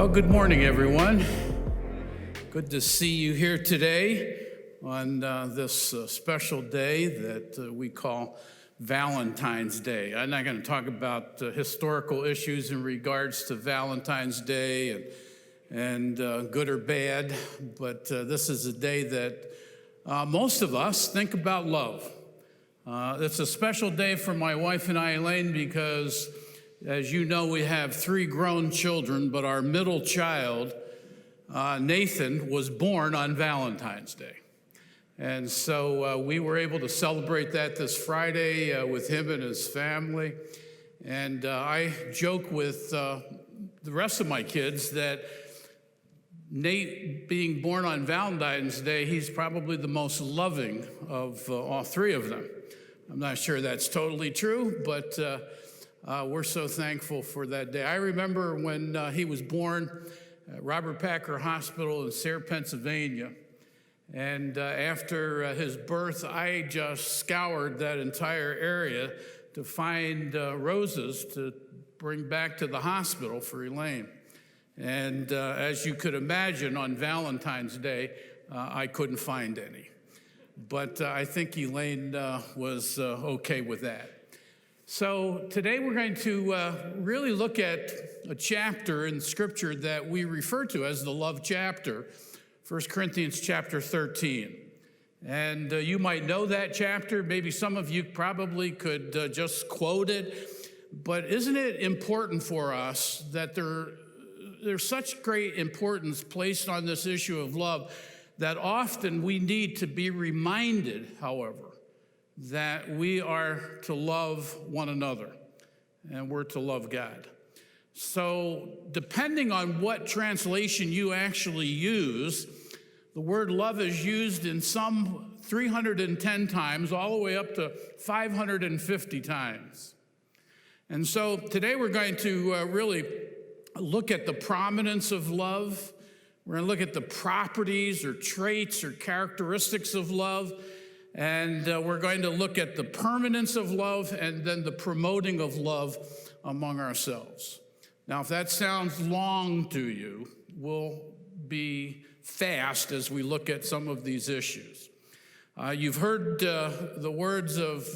Well, good morning, everyone. Good to see you here today on this special day that we call Valentine's Day. I'm not going to talk about historical issues in regards to Valentine's Day and good or bad, but this is a day that most of us think about love. It's a special day for my wife and I, Elaine, because as you know, we have 3 grown children, but our middle child, Nathan, was born on Valentine's Day. And so we were able to celebrate that this Friday with him and his family. And I joke with the rest of my kids that Nate, being born on Valentine's Day, he's probably the most loving of all 3 of them. I'm not sure that's totally true, but we're so thankful for that day. I remember when he was born at Robert Packer Hospital in Sayre, Pennsylvania. And after his birth, I just scoured that entire area to find roses to bring back to the hospital for Elaine. And as you could imagine, on Valentine's Day, I couldn't find any. But I think Elaine was okay with that. So today we're going to really look at a chapter in Scripture that we refer to as the love chapter, 1 Corinthians chapter 13. And you might know that chapter. Maybe some of you probably could just quote it. But isn't it important for us that there's such great importance placed on this issue of love that often we need to be reminded, however, that we are to love one another and we're to love God. So depending on what translation you actually use, the word love is used in some 310 times, all the way up to 550 times. And so today we're going to really look at the prominence of love. We're going to look at the properties or traits or characteristics of love. And we're going to look at the permanence of love and then the promoting of love among ourselves. Now, if that sounds long to you, we'll be fast as we look at some of these issues. You've heard the words of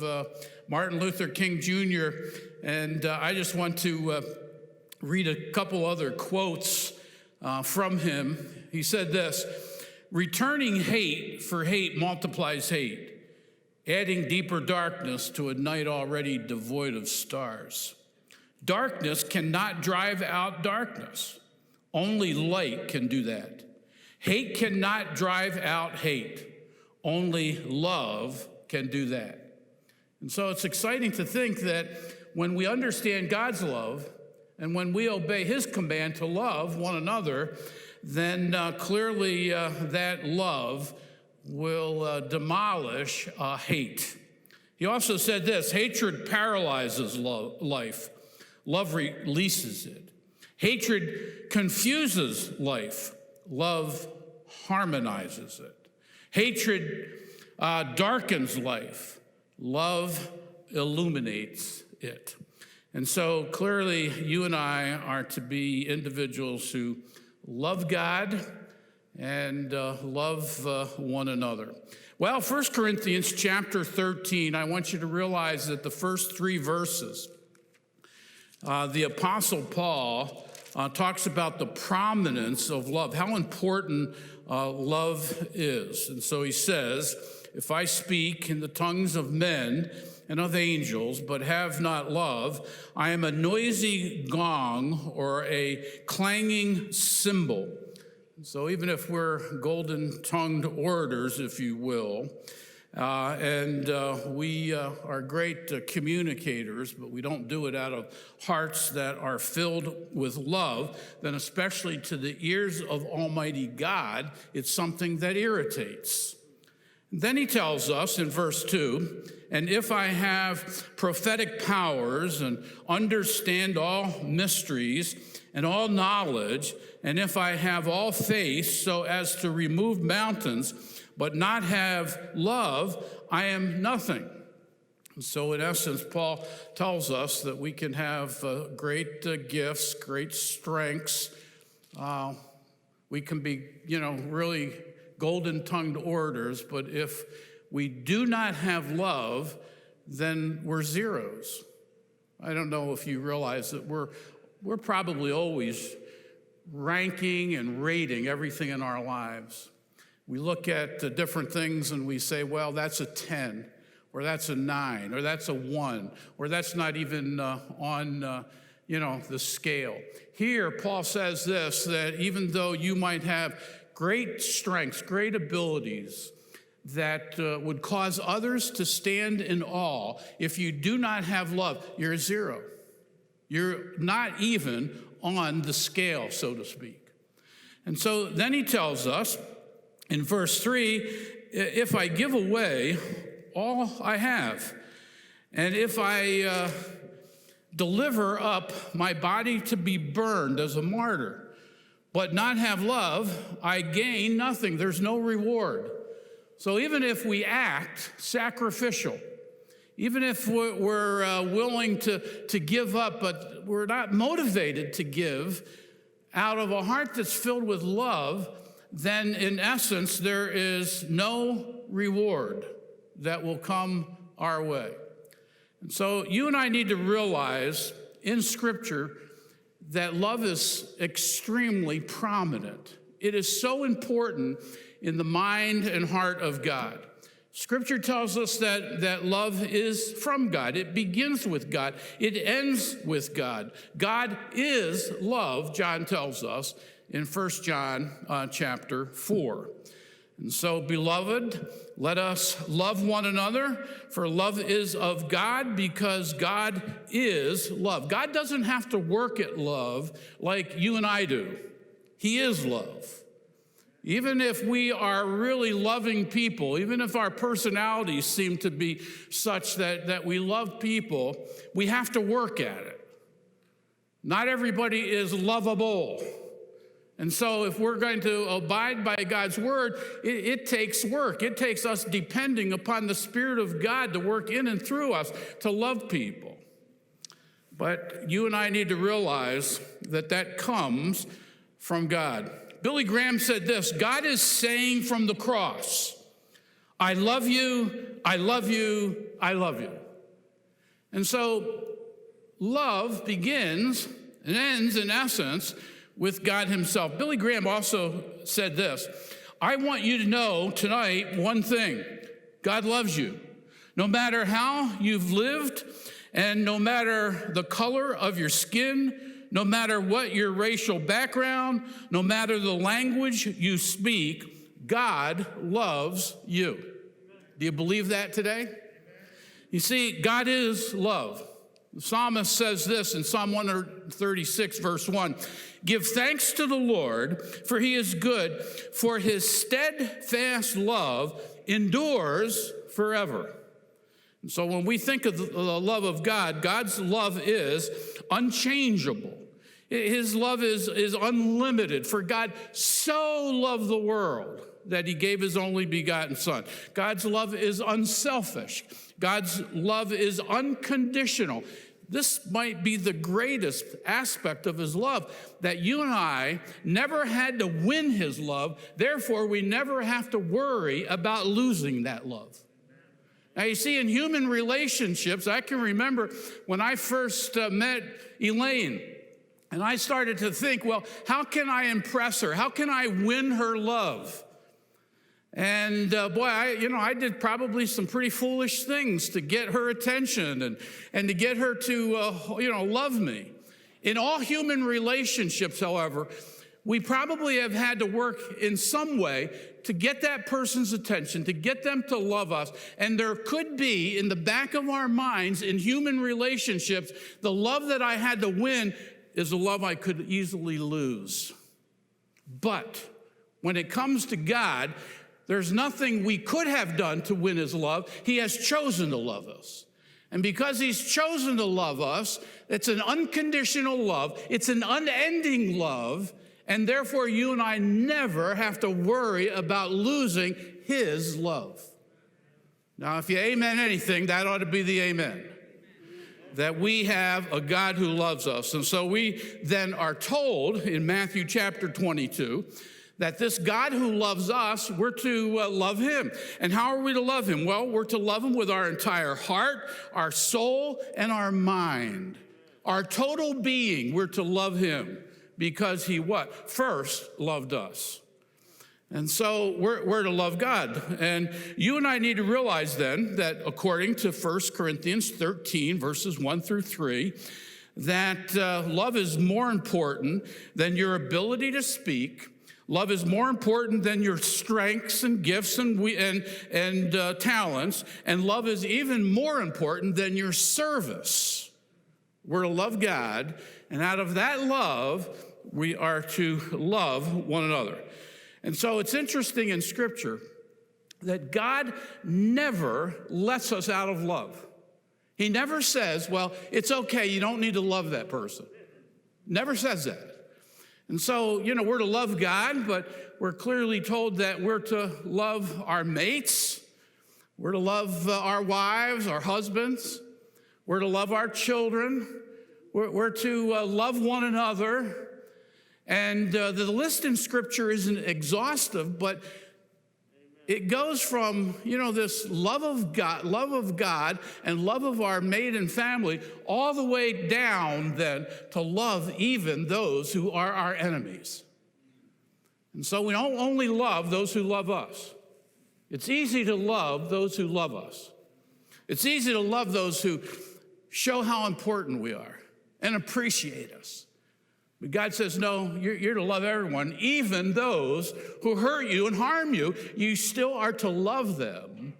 Martin Luther King Jr., and I just want to read a couple other quotes from him. He said this: "Returning hate for hate multiplies hate, adding deeper darkness to a night already devoid of stars. Darkness cannot drive out darkness. Only light can do that. Hate cannot drive out hate. Only love can do that." And so it's exciting to think that when we understand God's love and when we obey his command to love one another, then clearly that love will demolish hate. He also said this: hatred paralyzes life. Love releases it. Hatred confuses life. Love harmonizes it. Hatred darkens life. Love illuminates it. And so clearly you and I are to be individuals who love God and love one another. Well, 1 Corinthians chapter 13, I want you to realize that the first 3 verses, the Apostle Paul talks about the prominence of love, how important love is. And so he says, "If I speak in the tongues of men and of angels, but have not love, I am a noisy gong or a clanging cymbal." So even if we're golden-tongued orators, if you will, and we are great communicators, but we don't do it out of hearts that are filled with love, then especially to the ears of Almighty God, it's something that irritates. Then he tells us in verse 2, "And if I have prophetic powers and understand all mysteries and all knowledge, and if I have all faith so as to remove mountains, but not have love, I am nothing." And so in essence, Paul tells us that we can have great gifts, great strengths, We can be, really golden-tongued orators, but if we do not have love, then we're zeros. I don't know if you realize that we're probably always ranking and rating everything in our lives. We look at the different things and we say, well, that's a 10, or that's a 9, or that's a 1, or that's not even on the scale. Here, Paul says this, that even though you might have great strengths, great abilities that would cause others to stand in awe, if you do not have love, you're a zero. You're not even on the scale, so to speak. And so then he tells us in verse 3, if I give away all I have, and if I deliver up my body to be burned as a martyr, but not have love, I gain nothing. There's no reward. So even if we act sacrificial, even if we're willing to give up, but we're not motivated to give out of a heart that's filled with love, then in essence, there is no reward that will come our way. And so you and I need to realize in Scripture that love is extremely prominent. It is so important in the mind and heart of God. Scripture tells us that love is from God. It begins with God. It ends with God. God is love, John tells us in 1 John chapter 4. And so, beloved, let us love one another, for love is of God, because God is love. God doesn't have to work at love like you and I do. He is love. Even if we are really loving people, even if our personalities seem to be such that we love people, we have to work at it. Not everybody is lovable. And so if we're going to abide by God's word, it takes work. It takes us depending upon the Spirit of God to work in and through us to love people. But you and I need to realize that comes from God. Billy Graham said this, God is saying from the cross, I love you, I love you, I love you. And so love begins and ends, in essence, with God himself. Billy Graham also said this, I want you to know tonight one thing, God loves you. No matter how you've lived, and no matter the color of your skin, no matter what your racial background, no matter the language you speak, God loves you. Do you believe that today? You see, God is love. The psalmist says this in Psalm 136, verse 1, give thanks to the Lord, for he is good, for his steadfast love endures forever. And so when we think of the love of God, God's love is unchangeable. His love is unlimited. For God so loved the world that he gave his only begotten Son. God's love is unselfish. God's love is unconditional. This might be the greatest aspect of his love, that you and I never had to win his love. Therefore, we never have to worry about losing that love. Now, you see, in human relationships, I can remember when I first met Elaine, and I started to think, well, how can I impress her? How can I win her love? And I did probably some pretty foolish things to get her attention and to get her to, love me. In all human relationships, however, we probably have had to work in some way to get that person's attention, to get them to love us. And there could be in the back of our minds in human relationships, the love that I had to win is a love I could easily lose. But when it comes to God, there's nothing we could have done to win his love. He has chosen to love us. And because he's chosen to love us, it's an unconditional love. It's an unending love. And therefore, you and I never have to worry about losing his love. Now, if you amen anything, that ought to be the amen. that we have a God who loves us. And so we then are told in Matthew chapter 22 that this God who loves us, we're to love him. And how are we to love him? Well, we're to love him with our entire heart, our soul, and our mind. Our total being, we're to love him because he what? First loved us. And so we're to love God. And you and I need to realize then that according to 1 Corinthians 13, verses 1 through 3, that love is more important than your ability to speak. Love is more important than your strengths and gifts and talents. And love is even more important than your service. We're to love God. And out of that love, we are to love one another. And so it's interesting in Scripture that God never lets us out of love. He never says, well, it's okay, you don't need to love that person. Never says that. And so, we're to love God, but we're clearly told that we're to love our mates. We're to love our wives, our husbands. We're to love our children. We're to love one another. And the list in Scripture isn't exhaustive, but it goes from, this love of God and love of our mate and family all the way down then to love even those who are our enemies. And so we don't only love those who love us. It's easy to love those who love us. It's easy to love those who show how important we are and appreciate us. But God says, no, you're to love everyone, even those who hurt you and harm you. You still are to love them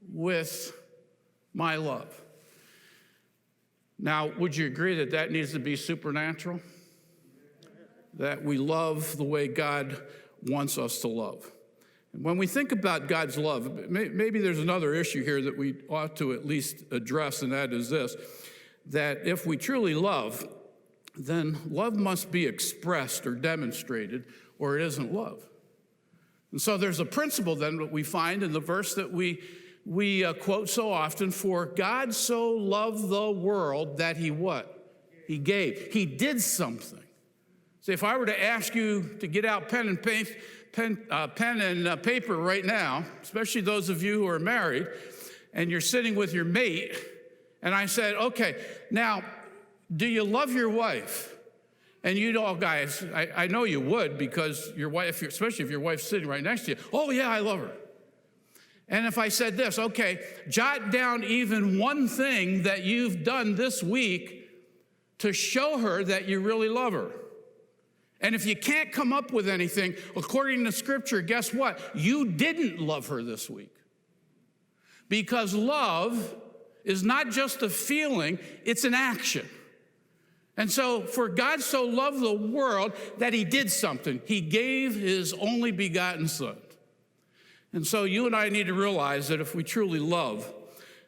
with my love. Now, would you agree that that needs to be supernatural? That we love the way God wants us to love. And when we think about God's love, maybe there's another issue here that we ought to at least address, and that is this, that if we truly love, then love must be expressed or demonstrated, or it isn't love. And so there's a principle then that we find in the verse that we quote so often, for God so loved the world that he what? He gave. He did something. See, if I were to ask you to get out pen and paper right now, especially those of you who are married, and you're sitting with your mate, and I said, okay, now, do you love your wife? And you all guys, I know you would, because your wife, especially if your wife's sitting right next to you, oh yeah, I love her. And if I said this, okay, jot down even one thing that you've done this week to show her that you really love her. And if you can't come up with anything, according to Scripture, guess what? You didn't love her this week. Because love is not just a feeling, it's an action. And so, for God so loved the world that he did something. He gave his only begotten Son. And so you and I need to realize that if we truly love,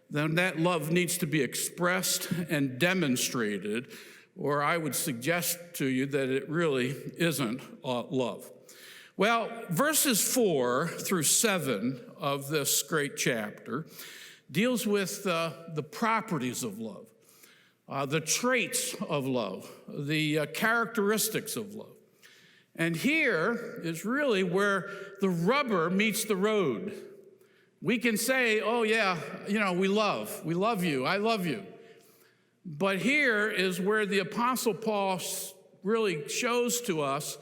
then that love needs to be expressed and demonstrated, or I would suggest to you that it really isn't love. Well, verses 4 through 7 of this great chapter deals with the properties of love. The traits of love, the characteristics of love. And here is really where the rubber meets the road. We can say, oh yeah, we love you, I love you. But here is where the Apostle Paul really shows to us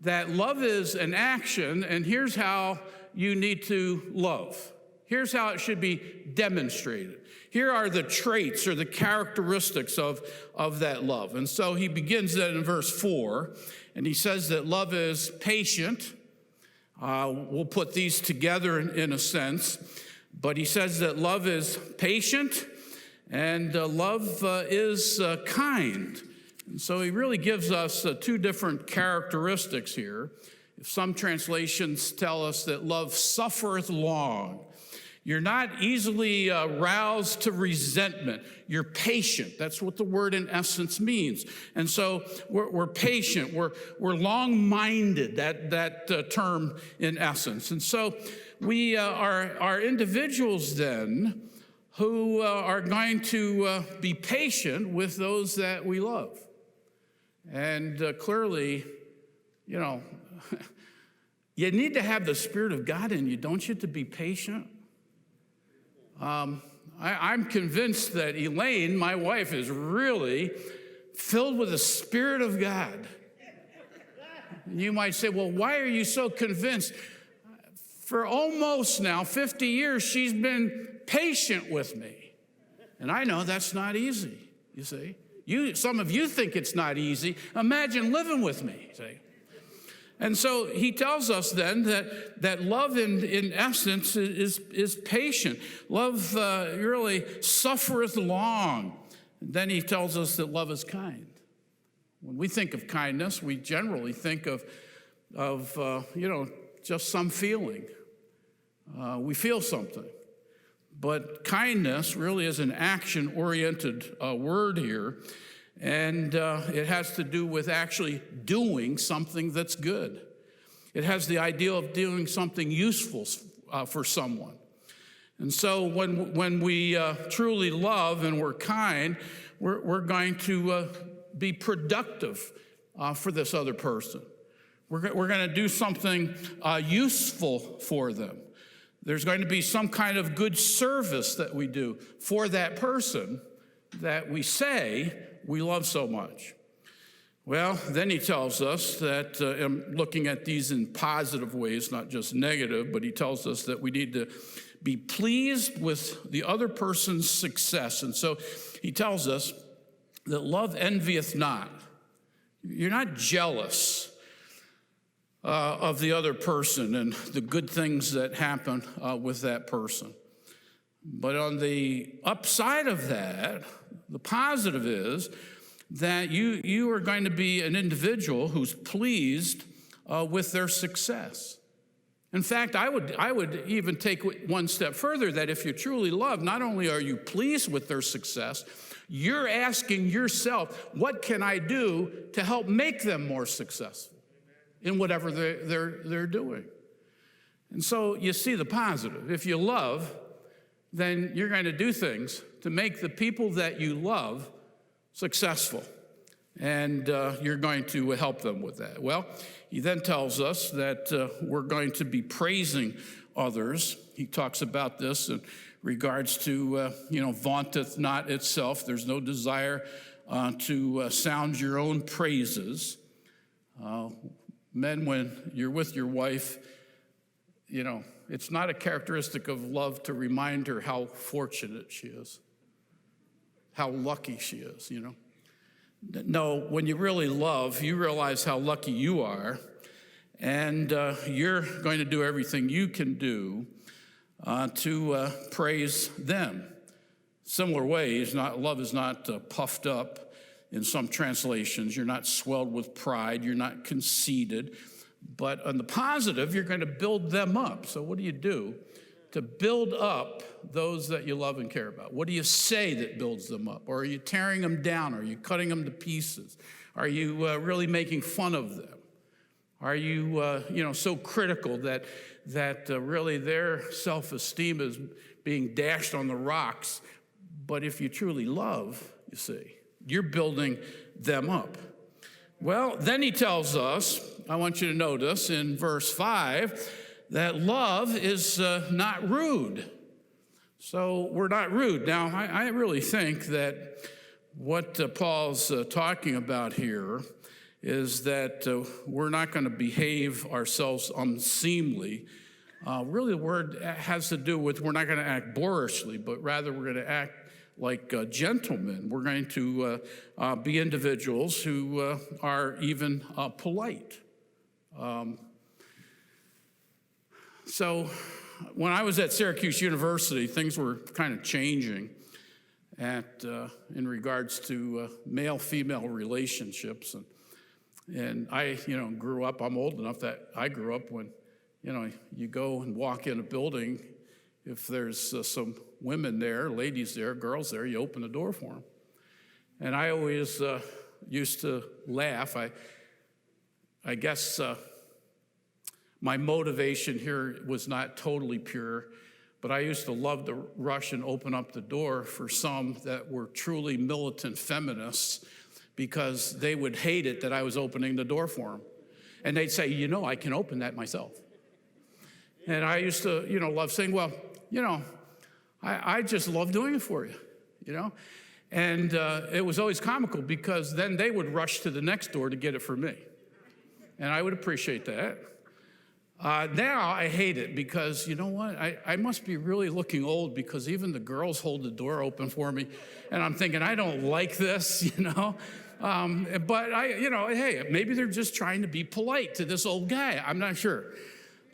that love is an action, and here's how you need to love. Here's how it should be demonstrated. Here are the traits or the characteristics of that love. And so he begins that in verse 4, and he says that love is patient. We'll put these together in a sense. But he says that love is patient, and love is kind. And so he really gives us two different characteristics here. Some translations tell us that love suffereth long. You're not easily roused to resentment. You're patient. That's what the word in essence means. And so we're patient. We're long-minded, that term in essence. And so we are individuals then who are going to be patient with those that we love. And clearly, you know, you need to have the Spirit of God in you, don't you, to be patient? I'm convinced that Elaine, my wife, is really filled with the Spirit of God. And you might say, well, why are you so convinced? For almost now 50 years, she's been patient with me. And I know that's not easy, you see. Some of you think it's not easy. Imagine living with me, see. And so he tells us then that love in essence is patient. Love really suffereth long. And then he tells us that love is kind. When we think of kindness, we generally think of just some feeling. We feel something. But kindness really is an action-oriented word here. And it has to do with actually doing something that's good. It has the idea of doing something useful for someone. And so when we truly love and we're kind, we're going to be productive for this other person. We're going to do something useful for them. There's going to be some kind of good service that we do for that person that we say we love so much. Well, then he tells us that, I'm looking at these in positive ways, not just negative, but he tells us that we need to be pleased with the other person's success. And so he tells us that love envieth not. You're not jealous of the other person and the good things that happen with that person. But on the upside of that, the positive is that you are going to be an individual who's pleased with their success. In fact, I would even take one step further, that if you truly love, not only are you pleased with their success, you're asking yourself, what can I do to help make them more successful in whatever they're doing? And so you see the positive. If you love, then you're going to do things to make the people that you love successful. And you're going to help them with that. Well, he then tells us that we're going to be praising others. He talks about this in regards to, vaunteth not itself. There's no desire to sound your own praises. Men, when you're with your wife, it's not a characteristic of love to remind her how fortunate she is, how lucky she is, No, when you really love, you realize how lucky you are, and you're going to do everything you can do to praise them. Similar ways, love is not puffed up in some translations. You're not swelled with pride. You're not conceited. But on the positive, you're going to build them up. So what do you do to build up those that you love and care about? What do you say that builds them up? Or are you tearing them down? Are you cutting them to pieces? Are you really making fun of them? Are you, so critical that really their self-esteem is being dashed on the rocks? But if you truly love, you see, you're building them up. Well, then he tells us, I want you to notice in verse 5, that love is not rude. So we're not rude. Now, I really think that what Paul's talking about here is that we're not going to behave ourselves unseemly. Really, the word has to do with we're not going to act boorishly, but rather we're going to act like gentlemen. We're going to be individuals who are even polite. So when I was at Syracuse University, things were kind of changing in regards to male-female relationships. And I, grew up, I'm old enough that I grew up when, you go and walk in a building, if there's some women there, ladies there, girls there, you open the door for them. And I always used to laugh. I guess my motivation here was not totally pure, but I used to love to rush and open up the door for some that were truly militant feminists because they would hate it that I was opening the door for them. And they'd say, I can open that myself. And I used to, love saying, well, I just love doing it for you, And it was always comical because then they would rush to the next door to get it for me. And I would appreciate that. Now I hate it because, you know what? I must be really looking old because even the girls hold the door open for me. And I'm thinking, I don't like this, But hey, maybe they're just trying to be polite to this old guy. I'm not sure.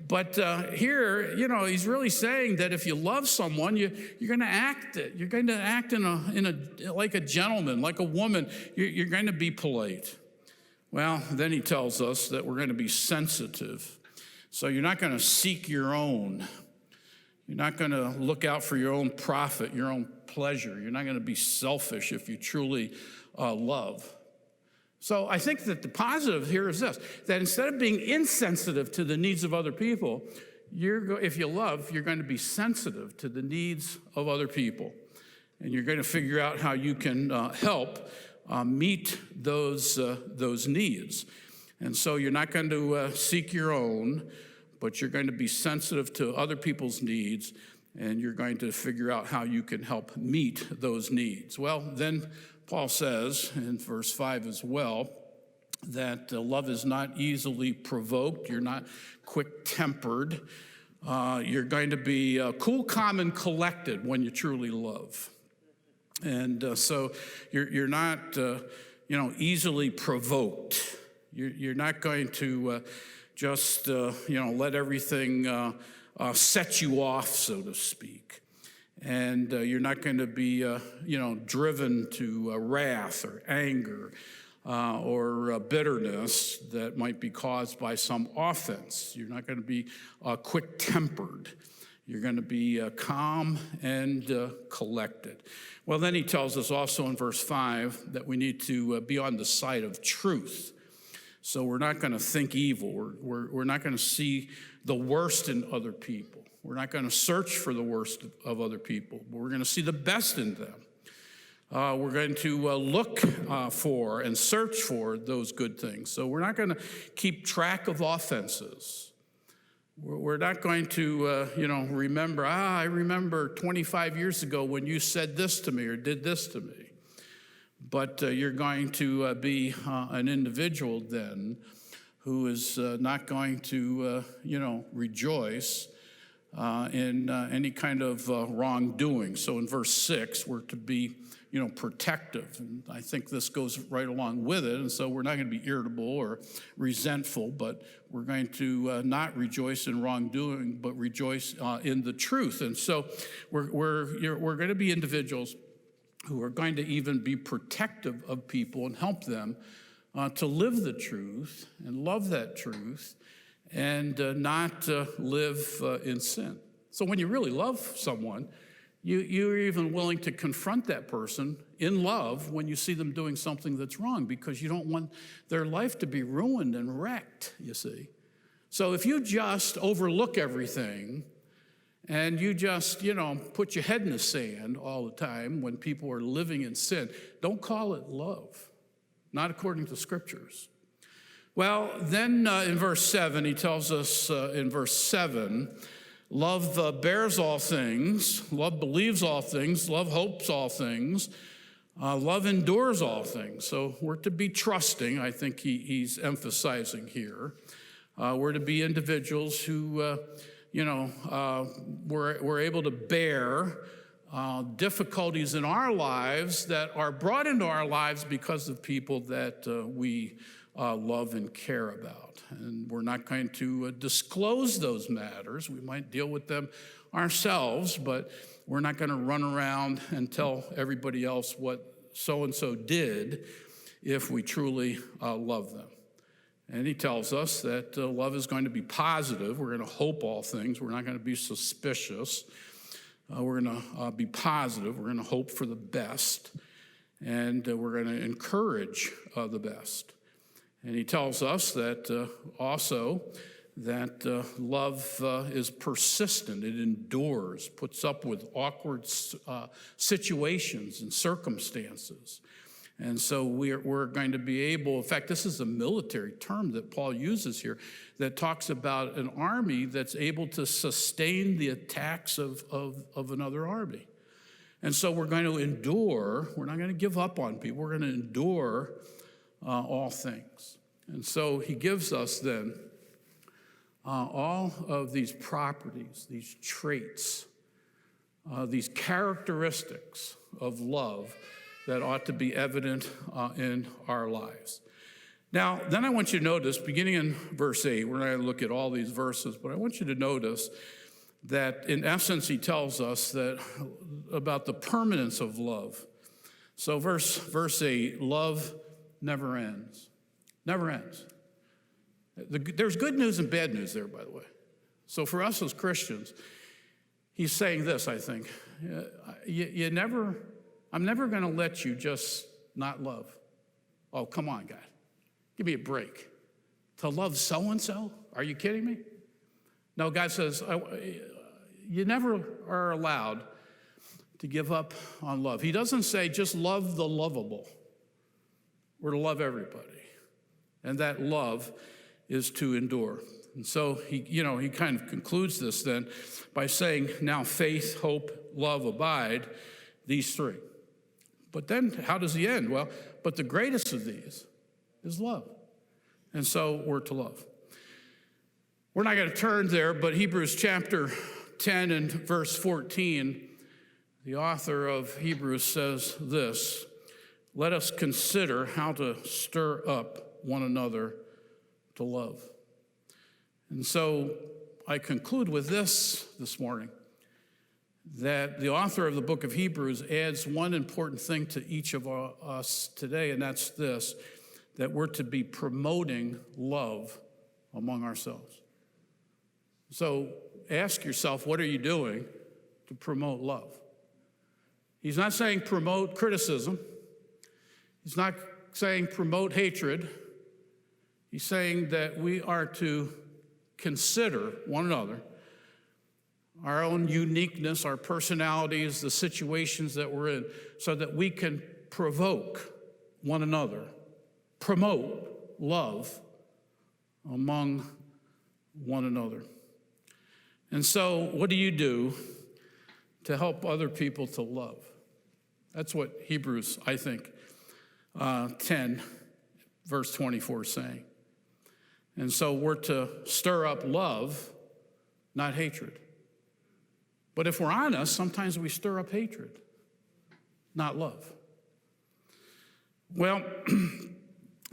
But here, he's really saying that if you love someone, you're going to act it. You're going to act like a gentleman, like a woman. You're going to be polite. Well, then he tells us that we're going to be sensitive. So you're not going to seek your own. You're not going to look out for your own profit, your own pleasure. You're not going to be selfish if you truly love. So I think that the positive here is this, that instead of being insensitive to the needs of other people, if you love, you're going to be sensitive to the needs of other people. And you're going to figure out how you can help meet those needs. And so you're not going to seek your own, but you're going to be sensitive to other people's needs, and you're going to figure out how you can help meet those needs. Well, then Paul says in verse 5 as well that love is not easily provoked. You're not quick-tempered. You're going to be cool, calm, and collected when you truly love. And so you're not, easily provoked. You're not going to just, let everything set you off, so to speak. And you're not going to be, driven to wrath or anger or bitterness that might be caused by some offense. You're not going to be quick-tempered. You're going to be calm and collected. Well, then he tells us also in verse 5 that we need to be on the side of truth. So we're not going to think evil. We're not going to see the worst in other people. We're not going to search for the worst of other people. But we're going to see the best in them. We're going to look for and search for those good things. So we're not going to keep track of offenses. We're not going to, remember, I remember 25 years ago when you said this to me or did this to me. But you're going to be an individual then who is not going to, rejoice in any kind of wrongdoing. So in verse 6, we're to be, protective. And I think this goes right along with it. And so we're not going to be irritable or resentful, but we're going to not rejoice in wrongdoing, but rejoice in the truth. And so we're going to be individuals who are going to even be protective of people and help them to live the truth and love that truth and not live in sin. So when you really love someone, you're even willing to confront that person in love when you see them doing something that's wrong because you don't want their life to be ruined and wrecked, you see. So if you just overlook everything and you just, put your head in the sand all the time when people are living in sin, don't call it love, not according to scriptures. Well, then in verse 7, he tells us in verse 7, love bears all things, love believes all things, love hopes all things, love endures all things. So we're to be trusting, I think he's emphasizing here. We're to be individuals who, we're able to bear difficulties in our lives that are brought into our lives because of people that we love and care about. And we're not going to disclose those matters. We might deal with them ourselves, but we're not going to run around and tell everybody else what so-and-so did if we truly love them. And he tells us that love is going to be positive. We're going to hope all things. We're not going to be suspicious. We're going to be positive. We're going to hope for the best. And we're going to encourage the best. And he tells us that also that love is persistent, it endures, puts up with awkward situations and circumstances. And so we're going to be able, in fact, this is a military term that Paul uses here that talks about an army that's able to sustain the attacks of another army. And so we're going to endure, we're not going to give up on people, we're going to endure all things. And so he gives us then all of these properties, these traits, these characteristics of love that ought to be evident in our lives. Now, then I want you to notice, beginning in verse 8, we're not going to look at all these verses, but I want you to notice that in essence he tells us that about the permanence of love. So verse 8, love never ends. Never ends. There's good news and bad news there, by the way. So for us as Christians, he's saying this, I think. I'm never going to let you just not love. Oh, come on, God. Give me a break. To love so-and-so? Are you kidding me? No, God says, you never are allowed to give up on love. He doesn't say just love the lovable. We're to love everybody. And that love is to endure. And so he kind of concludes this then by saying, now faith, hope, love, abide, these three. But then how does he end? Well, but the greatest of these is love. And so we're to love. We're not going to turn there, but Hebrews chapter 10 and verse 14, the author of Hebrews says this, let us consider how to stir up one another to love. And so I conclude with this morning, that the author of the book of Hebrews adds one important thing to each of us today, and that's this, that we're to be promoting love among ourselves. So ask yourself, what are you doing to promote love? He's not saying promote criticism. He's not saying promote hatred. He's saying that we are to consider one another, our own uniqueness, our personalities, the situations that we're in, so that we can provoke one another, promote love among one another. And so what do you do to help other people to love? That's what Hebrews, I think, 10, verse 24 is saying. And so we're to stir up love, not hatred. But if we're honest, sometimes we stir up hatred, not love. Well,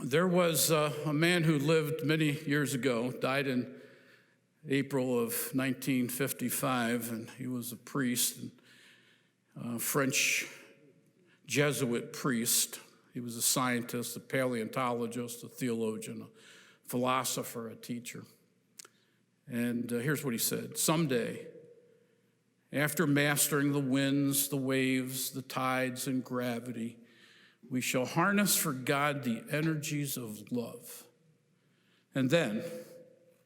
there was a man who lived many years ago, died in April of 1955, and he was a priest, a French Jesuit priest. He was a scientist, a paleontologist, a theologian, a philosopher, a teacher. And here's what he said. Someday, after mastering the winds, the waves, the tides, and gravity, we shall harness for God the energies of love. And then,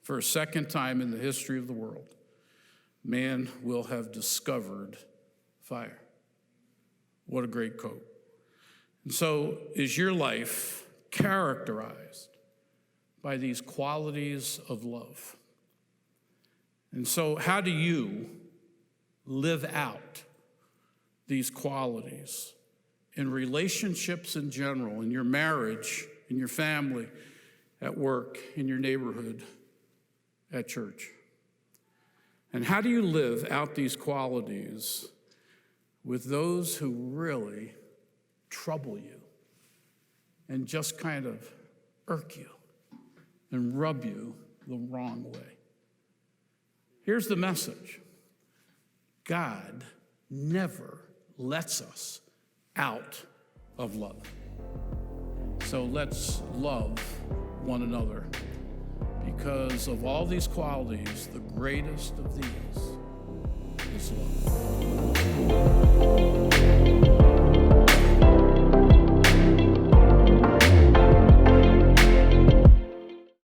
for a second time in the history of the world, man will have discovered fire. What a great quote. And so, is your life characterized by these qualities of love? And so, how do you live out these qualities in relationships in general, in your marriage, in your family, at work, in your neighborhood, at church? And how do you live out these qualities with those who really trouble you and just kind of irk you and rub you the wrong way? Here's the message. God never lets us out of love. So let's love one another, because of all these qualities, the greatest of these is love.